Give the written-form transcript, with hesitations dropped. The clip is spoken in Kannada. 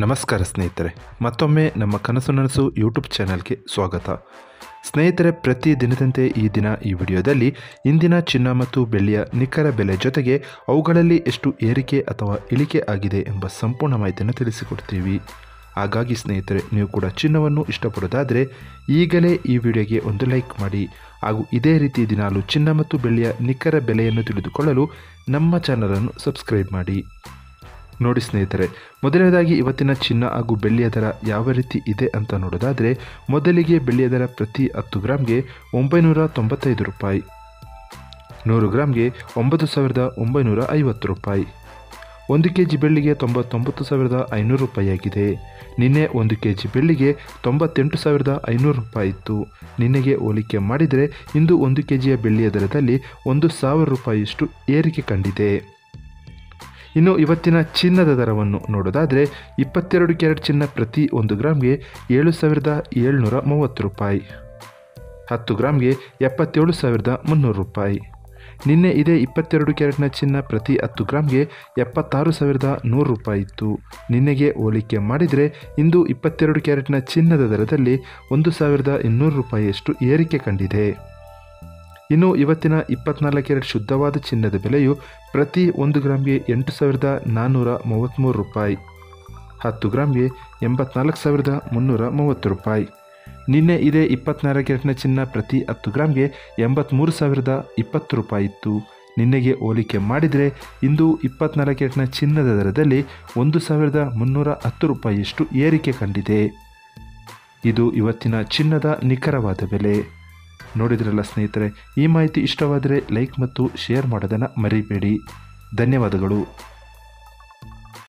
ನಮಸ್ಕಾರ ಸ್ನೇಹಿತರೆ, ಮತ್ತೊಮ್ಮೆ ನಮ್ಮ ಕನಸು ನನಸು ಯೂಟ್ಯೂಬ್ ಚಾನಲ್ಗೆ ಸ್ವಾಗತ. ಸ್ನೇಹಿತರೆ, ಪ್ರತಿ ದಿನದಂತೆ ಈ ದಿನ ಈ ವಿಡಿಯೋದಲ್ಲಿ ಇಂದಿನ ಚಿನ್ನ ಮತ್ತು ಬೆಳ್ಳಿಯ ನಿಖರ ಬೆಲೆ ಜೊತೆಗೆ ಅವುಗಳಲ್ಲಿ ಎಷ್ಟು ಏರಿಕೆ ಅಥವಾ ಇಳಿಕೆ ಆಗಿದೆ ಎಂಬ ಸಂಪೂರ್ಣ ಮಾಹಿತಿಯನ್ನು ತಿಳಿಸಿಕೊಡ್ತೀವಿ. ಹಾಗಾಗಿ ಸ್ನೇಹಿತರೆ, ನೀವು ಕೂಡ ಚಿನ್ನವನ್ನು ಇಷ್ಟಪಡೋದಾದರೆ ಈಗಲೇ ಈ ವಿಡಿಯೋಗೆ ಒಂದು ಲೈಕ್ ಮಾಡಿ ಹಾಗೂ ಇದೇ ರೀತಿ ದಿನಾಲು ಚಿನ್ನ ಮತ್ತು ಬೆಳ್ಳಿಯ ನಿಖರ ಬೆಲೆಯನ್ನು ತಿಳಿದುಕೊಳ್ಳಲು ನಮ್ಮ ಚಾನಲನ್ನು ಸಬ್ಸ್ಕ್ರೈಬ್ ಮಾಡಿ. ನೋಡಿ ಸ್ನೇಹಿತರೆ, ಮೊದಲನೇದಾಗಿ ಇವತ್ತಿನ ಚಿನ್ನ ಹಾಗೂ ಬೆಳ್ಳಿಯ ದರ ಯಾವ ರೀತಿ ಇದೆ ಅಂತ ನೋಡೋದಾದರೆ, ಮೊದಲಿಗೆ ಬೆಳ್ಳಿಯ ದರ ಪ್ರತಿ 10 ಗ್ರಾಮ್ಗೆ 995 ರೂಪಾಯಿ, 100 ಗ್ರಾಮ್ಗೆ 9,950 ರೂಪಾಯಿ, 1 kg ಬೆಳ್ಳಿಗೆ 99,500 ರೂಪಾಯಿ ಆಗಿದೆ. ನಿನ್ನೆ 1 kg ಬೆಳ್ಳಿಗೆ 98,500 ರೂಪಾಯಿ ಇತ್ತು. ನಿನ್ನೆಗೆ ಹೋಲಿಕೆ ಮಾಡಿದರೆ ಇಂದು 1 kgಯ ಬೆಳ್ಳಿಯ ದರದಲ್ಲಿ 1,000 ರೂಪಾಯಿಯಷ್ಟು ಏರಿಕೆ ಕಂಡಿದೆ. ಇನ್ನು ಇವತ್ತಿನ ಚಿನ್ನದ ದರವನ್ನು ನೋಡೋದಾದರೆ, 22 ಕ್ಯಾರೆಟ್ ಚಿನ್ನ ಪ್ರತಿ 1 ಗ್ರಾಮ್ಗೆ 7,730 ರೂಪಾಯಿ, 10 ಗ್ರಾಮ್ಗೆ 77,300 ರೂಪಾಯಿ. ನಿನ್ನೆ ಇದೇ 22 ಕ್ಯಾರೆಟ್ನ ಚಿನ್ನ ಪ್ರತಿ 10 ಗ್ರಾಮ್ಗೆ 76,100 ರೂಪಾಯಿ ಇತ್ತು. ನಿನ್ನೆಗೆ ಹೋಲಿಕೆ ಮಾಡಿದರೆ ಇಂದು 22 ಕ್ಯಾರೆಟ್ನ ಚಿನ್ನದ ದರದಲ್ಲಿ 1,200 ರೂಪಾಯಿಯಷ್ಟು ಏರಿಕೆ ಕಂಡಿದೆ. ಇನ್ನು ಇವತ್ತಿನ 24 ಕ್ಯಾರೆಟ್ ಶುದ್ಧವಾದ ಚಿನ್ನದ ಬೆಲೆಯು ಪ್ರತಿ 1 ಗ್ರಾಮ್ಗೆ 8,433 ರೂಪಾಯಿ, 10 ಗ್ರಾಮ್ಗೆ 84,330 ರೂಪಾಯಿ. ನಿನ್ನೆ ಇದೇ 24 ಕ್ಯಾರೆಟ್ನ ಚಿನ್ನ ಪ್ರತಿ 10 ಗ್ರಾಮ್ಗೆ 83,020 ರೂಪಾಯಿ ಇತ್ತು. ನಿನ್ನೆಗೆ ಹೋಲಿಕೆ ಮಾಡಿದರೆ ಇಂದು 24 ಕ್ಯಾರೆಟ್ನ ಚಿನ್ನದ ದರದಲ್ಲಿ 1,310 ರೂಪಾಯಿಯಷ್ಟು ಏರಿಕೆ ಕಂಡಿದೆ. ಇದು ಇವತ್ತಿನ ಚಿನ್ನದ ನಿಖರವಾದ ಬೆಲೆ. ನೋಡಿದ್ರಲ್ಲ ಸ್ನೇಹಿತರೆ, ಈ ಮಾಹಿತಿ ಇಷ್ಟವಾದರೆ ಲೈಕ್ ಮತ್ತು ಶೇರ್ ಮಾಡೋದನ್ನು ಮರಿಬೇಡಿ. ಧನ್ಯವಾದಗಳು.